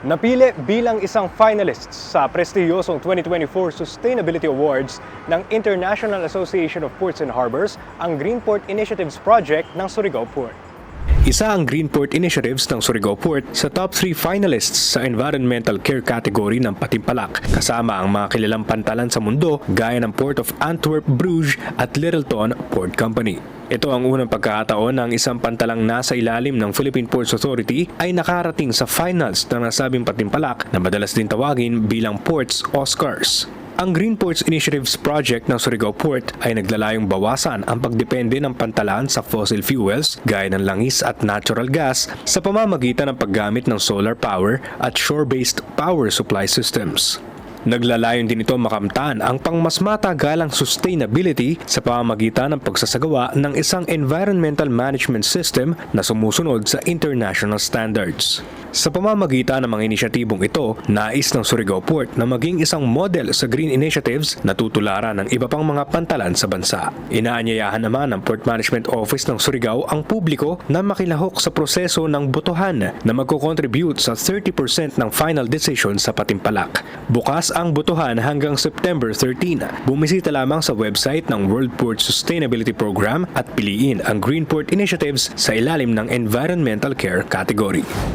Napili bilang isang finalist sa prestihiyosong 2024 Sustainability Awards ng International Association of Ports and Harbors ang Greenport Initiatives Project ng Surigao Port. Isa ang Greenport Initiatives ng Surigao Port sa top 3 finalists sa Environmental Care category ng Patimpalak, kasama ang mga kilalang pantalan sa mundo gaya ng Port of Antwerp, Bruges at Littleton Port Company. Ito ang unang pagkakataon na ang isang pantalang nasa ilalim ng Philippine Ports Authority ay nakarating sa finals ng nasabing Patimpalak na madalas din tawagin bilang Ports Oscars. Ang Green Ports Initiatives Project ng Surigao Port ay naglalayong bawasan ang pagdepende ng pantalan sa fossil fuels gaya ng langis at natural gas sa pamamagitan ng paggamit ng solar power at shore-based power supply systems. Naglalayon din ito makamtan ang pangmas matagalang sustainability sa pamamagitan ng pagsasagawa ng isang environmental management system na sumusunod sa international standards. Sa pamamagitan ng mga inisyatibong ito, nais ng Surigao Port na maging isang model sa green initiatives na tutularan ng iba pang mga pantalan sa bansa. Inaanyayahan naman ng Port Management Office ng Surigao ang publiko na makilahok sa proseso ng botohan na magko-contribute sa 30% ng final decision sa Patimpalak. Bukas ang botohan hanggang September 13. Bumisita lamang sa website ng World Port Sustainability Program at piliin ang Greenport Initiatives sa ilalim ng Environmental Care category.